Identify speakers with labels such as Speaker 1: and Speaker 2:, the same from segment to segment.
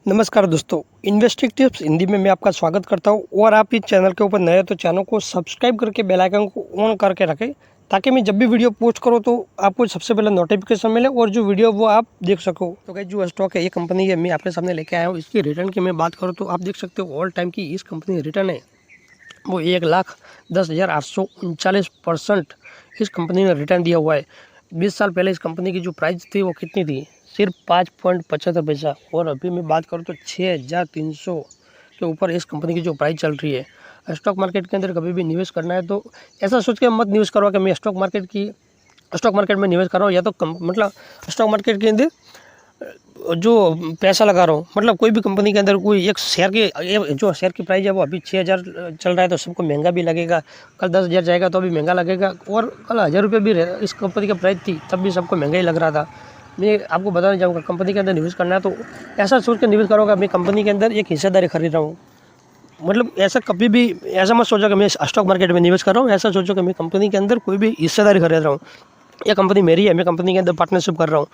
Speaker 1: नमस्कार दोस्तों, investing tips Hindi में मैं आपका स्वागत करता हूं। और आप इस चैनल के ऊपर नए हैं तो चैनल को सब्सक्राइब करके बेल आइकन को ऑन करके रखें, ताकि मैं जब भी वीडियो पोस्ट करूं तो आपको सबसे पहले नोटिफिकेशन मिले और जो वीडियो वो आप देख सको। तो गाइस, जो स्टॉक है ये कंपनी है, मैं आपके सामने लेके आया हूँ। इसकी रिटर्न की मैं बात करूँ तो आप देख सकते हो ऑल टाइम की इस कंपनी रिटर्न है वो 1,10,839% इस कंपनी ने रिटर्न दिया हुआ है। 20 साल पहले इस कंपनी की जो प्राइस थी वो कितनी थी? सिर्फ 5.75 पैसा। और अभी मैं बात करूँ तो 6,300 के ऊपर इस कंपनी की जो प्राइस चल रही है। स्टॉक मार्केट के अंदर कभी भी निवेश करना है तो ऐसा सोच के मत निवेश करो कि मैं स्टॉक मार्केट में निवेश कर रहा हूँ, या तो मतलब स्टॉक मार्केट के अंदर जो पैसा लगा रहा हूँ, मतलब कोई भी कंपनी के अंदर कोई एक शेयर के जो शेयर की प्राइस है वो अभी 6,000 चल रहा है तो सबको महंगा भी लगेगा। कल 10,000 जाएगा तो अभी महंगा लगेगा, और कल 1,000 रुपये भी इस कंपनी की प्राइस थी तब भी सबको महंगा ही लग रहा था। मैं आपको बताना चाहूँगा, कंपनी के अंदर निवेश करना है तो ऐसा सोच कर निवेश करोगे मैं कंपनी के अंदर एक हिस्सेदारी खरीद रहा हूँ। मतलब ऐसा कभी भी ऐसा मत सोचो कि मैं स्टॉक मार्केट में निवेश कर रहा हूँ, ऐसा सोचो कि मैं कंपनी के अंदर कोई भी हिस्सेदारी खरीद रहा हूँ। ये कंपनी मेरी है, मैं कंपनी के अंदर पार्टनरशिप कर रहा हूँ,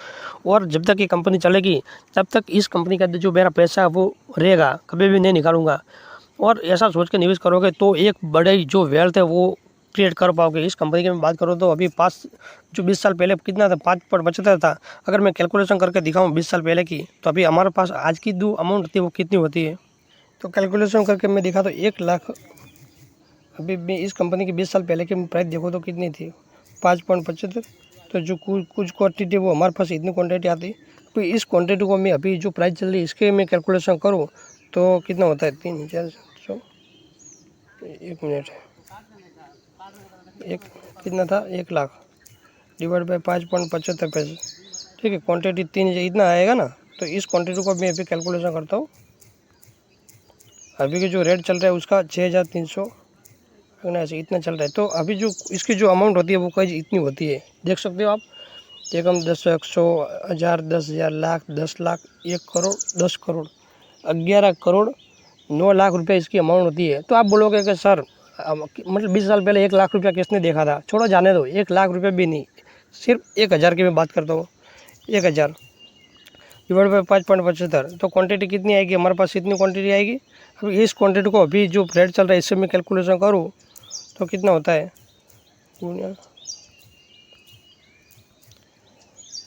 Speaker 1: और जब तक ये कंपनी चलेगी तब तक इस कंपनी के अंदर जो मेरा पैसा है वो रहेगा, कभी भी नहीं निकालूंगा। और ऐसा सोच के निवेश करोगे तो एक बड़े जो वेल्थ है वो क्रिएट कर पाओगे। इस कंपनी की मैं बात करूँ तो अभी 20 साल पहले कितना था, 5 था। अगर मैं कैलकुलेशन करके दिखाऊँ 20 साल पहले की, तो अभी हमारे पास आज की जो अमाउंट होती है वो कितनी होती है। तो कैलकुलेशन करके मैं दिखा तो 1 लाख, अभी मैं इस कंपनी की 20 साल पहले की प्राइस देखो तो कितनी थी, 5.75। तो जो कुछ क्वांटिटी वो हमारे पास इतनी क्वांटिटी आती, तो इस क्वांटिटी को मैं अभी जो प्राइस चल रही है इसके मैं कैलकुलेशन करूँ तो कितना होता है, 3,400। एक मिनट, एक कितना था, 1 लाख डिवाइड बाई 5.75 पैसे, ठीक है। क्वांटिटी 3 इतना आएगा ना। तो इस क्वांटिटी को मैं अभी कैलकुलेशन करता हूँ। अभी के जो रेट चल रहा है उसका 6,300 ऐसे इतना चल रहा है। तो अभी जो इसकी जो अमाउंट होती है वो कहीं इतनी होती है, देख सकते हो आप। एक हम 10, 100, 1000, 10,000, लाख, 10 लाख, 1 करोड़, 10 करोड़, 11 करोड़, 9 लाख रुपए इसकी अमाउंट होती है। तो आप बोलोगे कि सर मतलब 20 साल पहले 1 लाख रुपया किसने देखा था? छोड़ो, जाने दो, 1 लाख रुपये भी नहीं, सिर्फ 1,000 की मैं बात करता हूँ। 1,000 डिवाइड बाई 5.75, तो क्वांटिटी कितनी आएगी हमारे पास? इतनी क्वांटिटी आएगी। अब इस क्वांटिटी को अभी जो रेट चल रहा है इससे मैं कैलकुलेशन करूँ तो कितना होता है,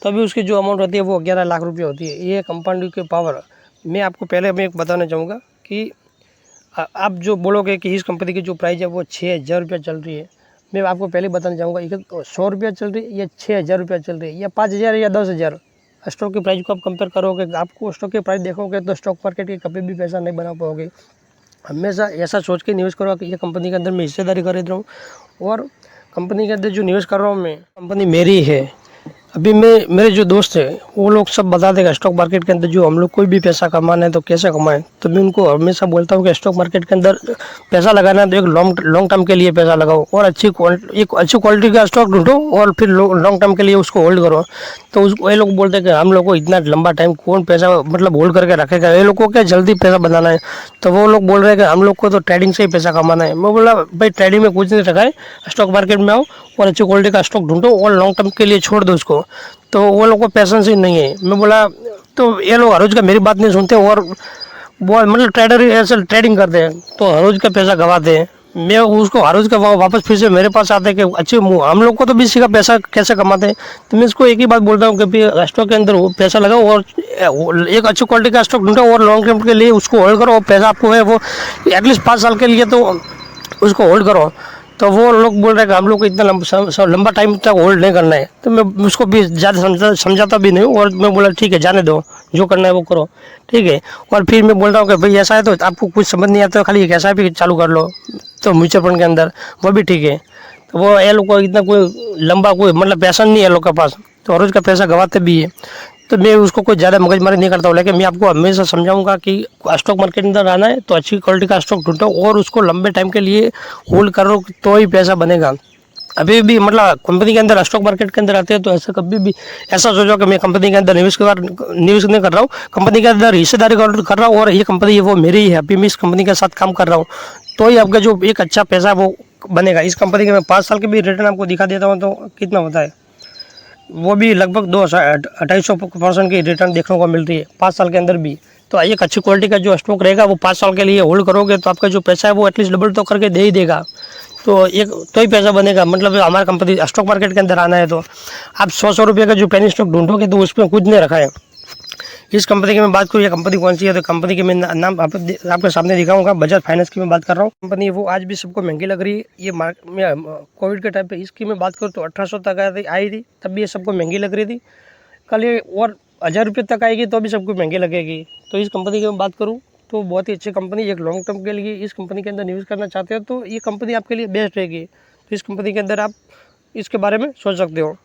Speaker 1: तभी उसकी जो अमाउंट होती है वो 11 लाख रुपये होती है। ये कंपाउंडिंग की पावर। मैं आपको पहले मैं बताना चाहूँगा कि आप जो बोलोगे कि इस कंपनी की जो प्राइस है वो 6,000 रुपया चल रही है, मैं आपको पहले बताना चाहूँगा 100 रुपया चल रही है या 6,000 रुपया चल रही है या 5,000 या 10,000। स्टॉक की प्राइस को आप कंपेयर करोगे, आपको स्टॉक की प्राइस देखोगे तो स्टॉक मार्केट के कभी भी पैसा नहीं बना पाओगे। हमेशा ऐसा सोच के निवेश करो कि ये कंपनी के अंदर मैं हिस्सेदारी खरीद रहा हूँ, और कंपनी के अंदर जो निवेश कर रहा हूँ मैं, कंपनी मेरी है। अभी मेरे जो दोस्त है वो लोग सब बता देगा स्टॉक मार्केट के अंदर जो हम लोग कोई भी पैसा कमाना है तो कैसे कमाएं। तो मैं उनको हमेशा बोलता हूँ कि स्टॉक मार्केट के अंदर पैसा लगाना है तो एक लॉन्ग टर्म के लिए पैसा लगाओ, और एक अच्छी क्वालिटी का स्टॉक ढूंढो और फिर लॉन्ग टर्म के लिए उसको होल्ड करो। तो ये लोग बोलते हैं कि हम लोग को इतना लंबा टाइम कौन पैसा मतलब होल्ड करके रखेगा, ये लोग को क्या जल्दी पैसा बनाना है। तो वो लोग बोल रहे हैं कि हम लोग को तो ट्रेडिंग से ही पैसा कमाना है। मैं बोला भाई, ट्रेडिंग में कुछ नहीं रखा है, स्टॉक मार्केट में आओ और अच्छी क्वालिटी का स्टॉक ढूंढो और लॉन्ग टर्म के लिए छोड़ दो उसको। तो वो लोग को पैसेंस ही नहीं है। मैं बोला तो ये लोग हर रोज का मेरी बात नहीं सुनते, और वो मतलब ट्रेडर ऐसे ट्रेडिंग करते हैं तो हर रोज का पैसा गवाते हैं। मैं उसको हर रोज का वापस फिर से मेरे पास आते हैं कि अच्छे हम लोग को तो 20 का पैसा कैसे कमाते हैं। तो मैं इसको एक ही बात बोलता हूँ कि स्टॉक के अंदर वो पैसा लगाओ और एक अच्छी क्वालिटी का स्टॉक ढूंढो और लॉन्ग टर्म के लिए उसको होल्ड करो, और पैसा आपको है वो एटलीस्ट 5 साल के लिए तो उसको होल्ड करो। तो वो लोग बोल रहे हैं कि हम लोग को इतना लंबा टाइम तक होल्ड नहीं करना है। तो मैं उसको भी ज़्यादा समझाता भी नहीं हूँ, और मैं बोला ठीक है जाने दो, जो करना है वो करो, ठीक है। और फिर मैं बोल रहा हूँ कि भाई ऐसा है तो आपको कुछ समझ नहीं आता तो खाली एक ऐसा भी चालू कर लो, तो म्यूचुअल फंड के अंदर वो भी ठीक है। तो वो ये लोग को इतना कोई लंबा कोई मतलब पैसा नहीं है लोग के पास, तो रोज़ का पैसा गवाते भी है। तो मैं उसको कोई ज़्यादा मगजमारी नहीं करता हूँ, लेकिन मैं आपको हमेशा समझाऊंगा कि स्टॉक मार्केट के अंदर आना है तो अच्छी क्वालिटी का स्टॉक ढूंढो और उसको लंबे टाइम के लिए होल्ड करो, तो ही पैसा बनेगा। अभी भी मतलब कंपनी के अंदर स्टॉक मार्केट के अंदर आते हैं तो ऐसा कभी भी ऐसा सोचो कि मैं कंपनी के अंदर निवेश नहीं कर रहा हूँ, कंपनी के अंदर हिस्सेदारी कर रहा हूँ, और ये कंपनी है वो मेरी ही है, अभी मैं इस कंपनी के साथ काम कर रहा हूँ, तो ही आपका जो एक अच्छा पैसा वो बनेगा। इस कंपनी के मैं 5 साल के भी रिटर्न आपको दिखा देता हूँ तो कितना होता है, वो भी लगभग 2,250% की रिटर्न देखने को मिल रही है 5 साल के अंदर भी। तो एक अच्छी क्वालिटी का जो स्टॉक रहेगा वो 5 साल के लिए होल्ड करोगे तो आपका जो पैसा है वो एटलीस्ट डबल तो करके दे ही देगा। तो एक तो ही पैसा बनेगा, मतलब हमारा कंपनी स्टॉक मार्केट के अंदर आना है तो आप 100 रुपये का जो पेनी स्टॉक ढूंढोगे तो उसमें कुछ नहीं रखा है। इस कंपनी की मैं बात करूँ, ये कंपनी कौन सी है, तो कंपनी के मैं नाम आपके सामने दिखाऊंगा। बजाज फाइनेंस की मैं बात कर रहा हूँ। कंपनी वो आज भी सबको महंगी लग रही है। ये मार्केट में कोविड के टाइम पे इसकी मैं बात करूँ तो 1800 तक आई थी, तब भी ये सबको महंगी लग रही थी। कल ये और 1000 रुपये तक आएगी तो भी सबको महंगी लगेगी। तो इस कंपनी की मैं बात करूँ तो बहुत ही अच्छी कंपनी, एक लॉन्ग टर्म के लिए इस कंपनी के अंदर निवेश करना चाहते हो तो ये कंपनी आपके लिए बेस्ट रहेगी। तो इस कंपनी के अंदर आप इसके बारे में सोच सकते हो।